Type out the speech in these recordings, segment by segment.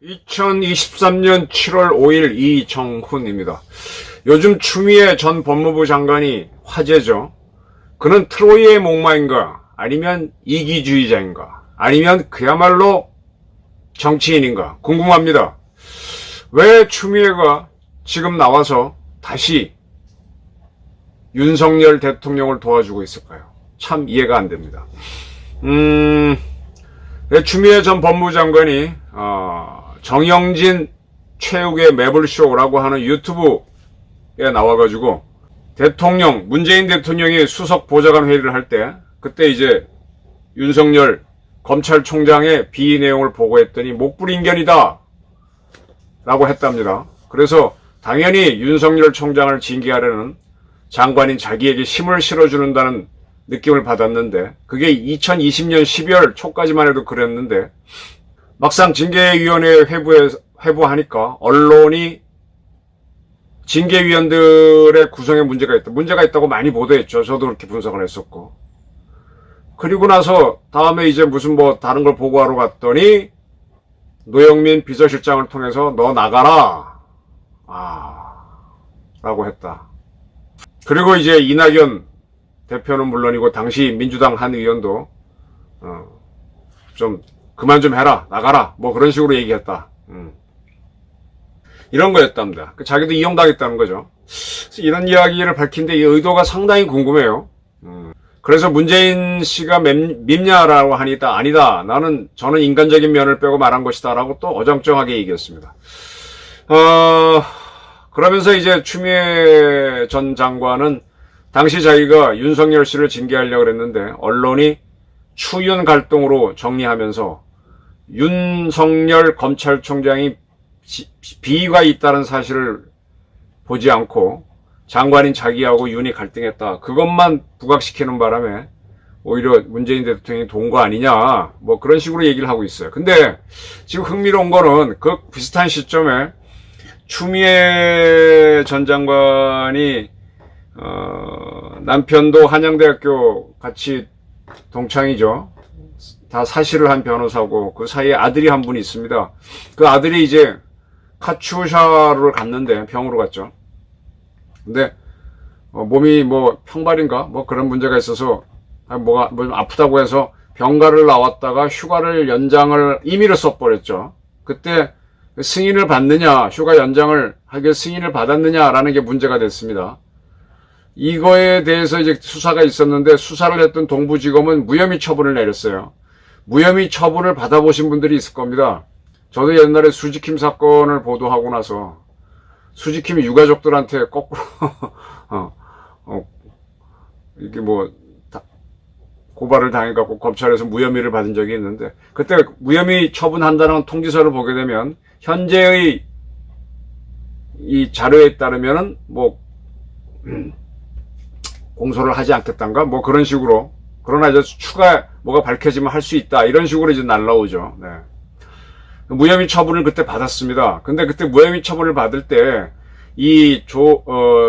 (2023년 7월 5일) 이정훈입니다. 요즘 추미애 전 법무부 장관이 화제죠. 그는 트로이의 목마인가, 아니면 이기주의자인가, 아니면 그야말로 정치인인가 궁금합니다. 왜 추미애가 지금 나와서 다시 윤석열 대통령을 도와주고 있을까요? 참 이해가 안 됩니다. 추미애 전 법무부 장관이 정영진 최욱의 매블쇼라고 하는 유튜브에 나와가지고 문재인 대통령이 수석 보좌관 회의를 할 때, 그때 이제 윤석열 검찰총장의 비의 내용을 보고했더니 목불인견이다 라고 했답니다. 그래서 당연히 윤석열 총장을 징계하려는 장관인 자기에게 힘을 실어주는다는 느낌을 받았는데, 그게 2020년 12월 초까지만 해도 그랬는데, 막상 징계위원회 회부하니까 언론이 징계위원들의 구성에 문제가 있다고 많이 보도했죠. 저도 그렇게 분석을 했었고. 그리고 나서 다음에 이제 무슨 다른 걸 보고하러 갔더니 노영민 비서실장을 통해서 너 나가라 라고 했다. 그리고 이제 이낙연 대표는 물론이고 당시 민주당 한 의원도 좀 그만 좀 해라, 나가라, 그런 식으로 얘기했다. 이런 거였답니다. 자기도 이용당했다는 거죠. 이런 이야기를 밝힌 데 이 의도가 상당히 궁금해요. 그래서 문재인 씨가 밉냐라고 하니까 아니다, 저는 인간적인 면을 빼고 말한 것이다 라고 또 어정쩡하게 얘기했습니다. 그러면서 이제 추미애 전 장관은 당시 자기가 윤석열 씨를 징계하려고 그랬는데 언론이 추윤 갈등으로 정리하면서 윤석열 검찰총장이 비위가 있다는 사실을 보지 않고 장관인 자기하고 윤이 갈등했다, 그것만 부각시키는 바람에 오히려 문재인 대통령이 도운 거 아니냐, 그런 식으로 얘기를 하고 있어요. 근데 지금 흥미로운 거는 그 비슷한 시점에 추미애 전 장관이 남편도 한양대학교 같이 동창이죠. 다 사실을 한 변호사고, 그 사이에 아들이 한 분이 있습니다. 그 아들이 이제 카츄샤를 갔는데, 병으로 갔죠. 근데 몸이 평발인가 그런 문제가 있어서 아프다고 해서 병가를 나왔다가 휴가를 연장을 임의로 써버렸죠. 그때 승인을 받느냐, 휴가 연장을 하게 승인을 받았느냐라는 게 문제가 됐습니다. 이거에 대해서 이제 수사가 있었는데, 수사를 했던 동부지검은 무혐의 처분을 내렸어요. 무혐의 처분을 받아보신 분들이 있을 겁니다. 저도 옛날에 수지킴 사건을 보도하고 나서 수지킴이 유가족들한테 거꾸로 이게 고발을 당해갖고 검찰에서 무혐의를 받은 적이 있는데, 그때 무혐의 처분한다는 통지서를 보게 되면 현재의 이 자료에 따르면은 공소를 하지 않겠단가 그런 식으로, 그러나 이제 추가 뭐가 밝혀지면 할 수 있다, 이런 식으로 이제 날라오죠. 네. 무혐의 처분을 그때 받았습니다. 근데 그때 무혐의 처분을 받을 때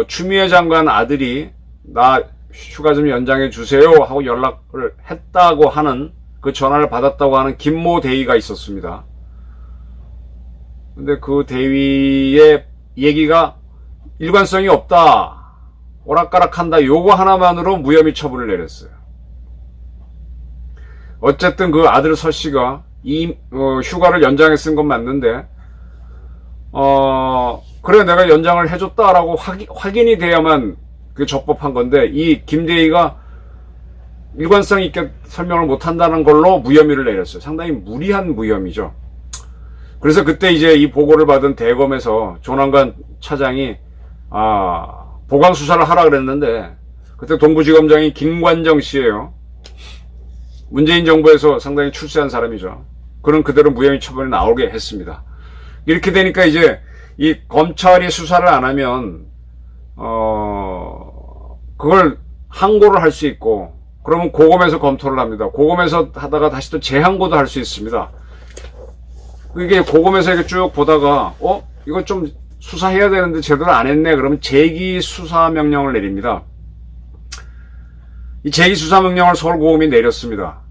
추미애 장관 아들이 나 휴가 좀 연장해 주세요 하고 연락을 했다고 하는, 그 전화를 받았다고 하는 김모 대위가 있었습니다. 근데 그 대위의 얘기가 일관성이 없다, 오락가락한다, 요거 하나만으로 무혐의 처분을 내렸어요. 어쨌든 그 아들 서 씨가 휴가를 연장해 쓴 건 맞는데, 그래 내가 연장을 해줬다라고 확인이 돼야만 그 적법한 건데, 이 김대희가 일관성 있게 설명을 못한다는 걸로 무혐의를 내렸어요. 상당히 무리한 무혐의죠. 그래서 그때 이제 이 보고를 받은 대검에서 조남관 차장이 보강 수사를 하라 그랬는데, 그때 동부지검장이 김관정 씨예요. 문재인 정부에서 상당히 출세한 사람이죠. 그는 그대로 무혐의 처분이 나오게 했습니다. 이렇게 되니까 이제 이 검찰이 수사를 안 하면 그걸 항고를 할 수 있고, 그러면 고검에서 검토를 합니다. 고검에서 하다가 다시 또 재항고도 할 수 있습니다. 이게 고검에서 이렇게 쭉 보다가 이거 좀 수사해야 되는데 제대로 안 했네. 그러면 재기 수사 명령을 내립니다. 이 재기 수사 명령을 서울고검이 내렸습니다.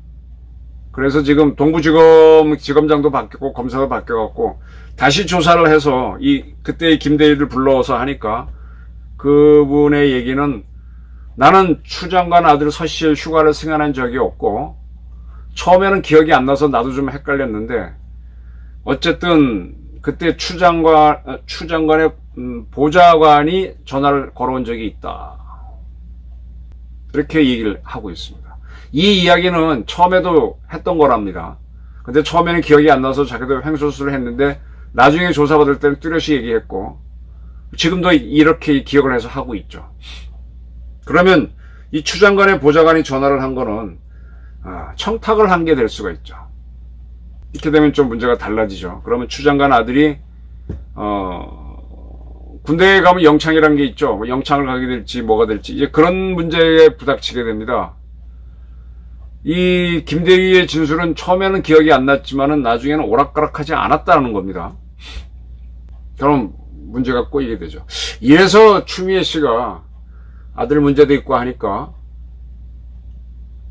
그래서 지금 동부지검 지검장도 바뀌고 검사도 바뀌어갖고 다시 조사를 해서 그때의 김대리를 불러서 하니까 그분의 얘기는 나는 추 장관 아들 서씨의 휴가를 승인한 적이 없고 처음에는 기억이 안 나서 나도 좀 헷갈렸는데 어쨌든 그때 추 장관의 보좌관이 전화를 걸어온 적이 있다. 이렇게 얘기를 하고 있습니다. 이 이야기는 처음에도 했던 거랍니다. 근데 처음에는 기억이 안 나서 자기도 횡설수설을 했는데 나중에 조사받을 때는 뚜렷이 얘기했고 지금도 이렇게 기억을 해서 하고 있죠. 그러면 이 추 장관의 보좌관이 전화를 한 거는 청탁을 한 게 될 수가 있죠. 이렇게 되면 좀 문제가 달라지죠. 그러면 추 장관 아들이 군대에 가면 영창이라는 게 있죠. 영창을 가게 될지 뭐가 될지 이제 그런 문제에 부닥치게 됩니다. 이 김대리의 진술은 처음에는 기억이 안 났지만은 나중에는 오락가락하지 않았다는 겁니다. 그럼 문제가 꼬이게 되죠. 이래서 추미애 씨가 아들 문제도 있고 하니까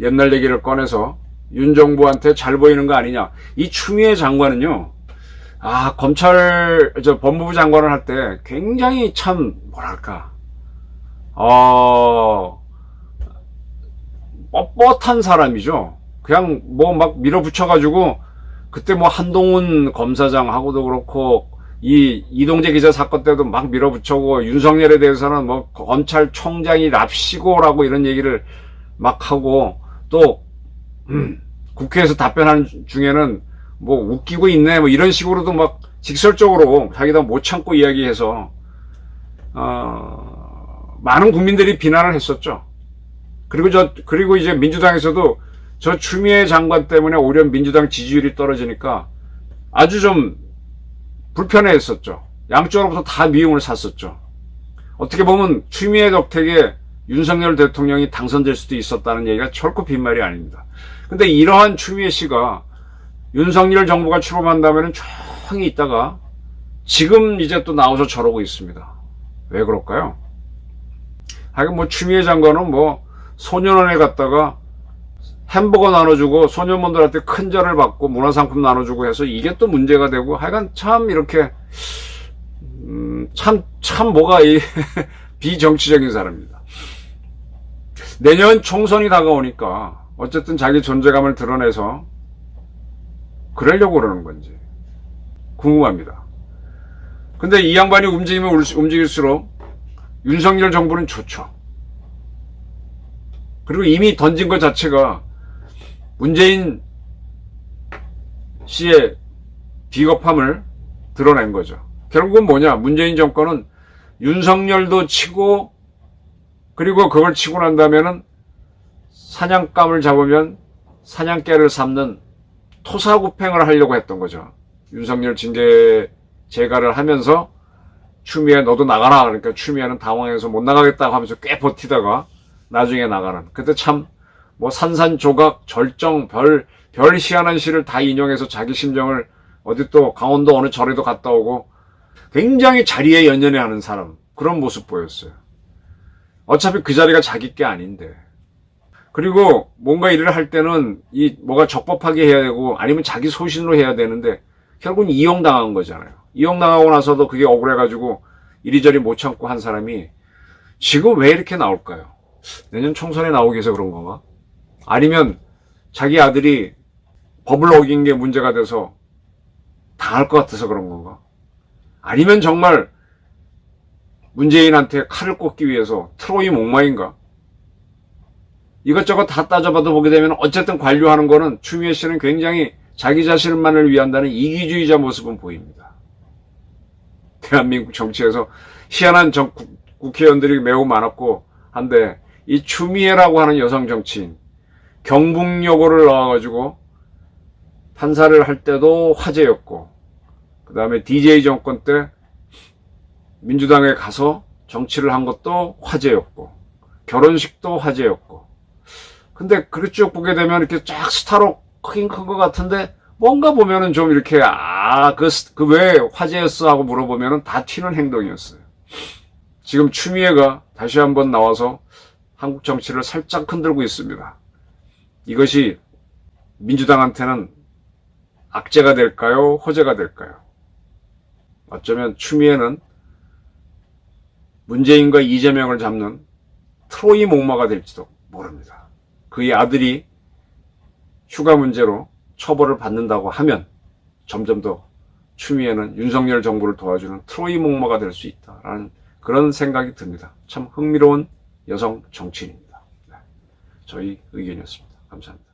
옛날 얘기를 꺼내서 윤 정부한테 잘 보이는 거 아니냐. 이 추미애 장관은요, 법무부 장관을 할 때 굉장히 참, 뻣뻣한 사람이죠. 그냥 막 밀어붙여가지고, 그때 한동훈 검사장하고도 그렇고, 이 이동재 기자 사건 때도 막 밀어붙여고, 윤석열에 대해서는 검찰총장이 납시고라고 이런 얘기를 막 하고, 또, 국회에서 답변하는 중에는 웃기고 있네, 이런 식으로도 막 직설적으로 자기도 못 참고 이야기해서, 많은 국민들이 비난을 했었죠. 그리고 이제 민주당에서도 저 추미애 장관 때문에 오히려 민주당 지지율이 떨어지니까 아주 좀 불편해 했었죠. 양쪽으로부터 다 미움을 샀었죠. 어떻게 보면 추미애 덕택에 윤석열 대통령이 당선될 수도 있었다는 얘기가 결코 빈말이 아닙니다. 근데 이러한 추미애 씨가 윤석열 정부가 출범한다면 조용히 있다가 지금 이제 또 나와서 저러고 있습니다. 왜 그럴까요? 하여간 추미애 장관은 소년원에 갔다가 햄버거 나눠주고 소년원들한테 큰 절을 받고 문화상품 나눠주고 해서 이게 또 문제가 되고 하여간 참 이렇게 참 뭐가 비정치적인 사람입니다. 내년 총선이 다가오니까 어쨌든 자기 존재감을 드러내서 그러려고 그러는 건지 궁금합니다. 근데 이 양반이 움직이면 움직일수록 윤석열 정부는 좋죠. 그리고 이미 던진 것 자체가 문재인 씨의 비겁함을 드러낸 거죠. 결국은 뭐냐? 문재인 정권은 윤석열도 치고 그리고 그걸 치고 난다면은 사냥감을 잡으면 사냥개를 잡는 토사구팽을 하려고 했던 거죠. 윤석열 징계 재가를 하면서 추미애 너도 나가라. 그러니까 추미애는 당황해서 못 나가겠다고 하면서 꽤 버티다가 나중에 나가는. 그때 참 산산조각 절정 별 희한한 시를 다 인용해서 자기 심정을 어디 또 강원도 어느 절에도 갔다 오고 굉장히 자리에 연연해하는 사람 그런 모습 보였어요. 어차피 그 자리가 자기 게 아닌데. 그리고 뭔가 일을 할 때는 뭐가 적법하게 해야 되고 아니면 자기 소신으로 해야 되는데 결국은 이용당한 거잖아요. 이용당하고 나서도 그게 억울해가지고 이리저리 못 참고 한 사람이 지금 왜 이렇게 나올까요? 내년 총선에 나오기 위해서 그런 건가? 아니면 자기 아들이 법을 어긴 게 문제가 돼서 당할 것 같아서 그런 건가? 아니면 정말 문재인한테 칼을 꽂기 위해서 트로이 목마인가? 이것저것 다 따져봐도 보게 되면 어쨌든 관료하는 거는 추미애 씨는 굉장히 자기 자신만을 위한다는 이기주의자 모습은 보입니다. 대한민국 정치에서 희한한 국회의원들이 매우 많았고 한데 이 추미애라고 하는 여성 정치인 경북여고를 나와가지고 판사를 할 때도 화제였고 그 다음에 DJ 정권 때 민주당에 가서 정치를 한 것도 화제였고 결혼식도 화제였고 근데 그걸 쭉 보게 되면 이렇게 쫙 스타로 크긴 큰 것 같은데 뭔가 보면은 좀 이렇게, 그 왜 화제였어? 하고 물어보면은 다 튀는 행동이었어요. 지금 추미애가 다시 한번 나와서 한국 정치를 살짝 흔들고 있습니다. 이것이 민주당한테는 악재가 될까요? 호재가 될까요? 어쩌면 추미애는 문재인과 이재명을 잡는 트로이 목마가 될지도 모릅니다. 그의 아들이 휴가 문제로 처벌을 받는다고 하면 점점 더 추미애는 윤석열 정부를 도와주는 트로이 목마가 될 수 있다라는 그런 생각이 듭니다. 참 흥미로운 여성 정치인입니다. 저희 의견이었습니다. 감사합니다.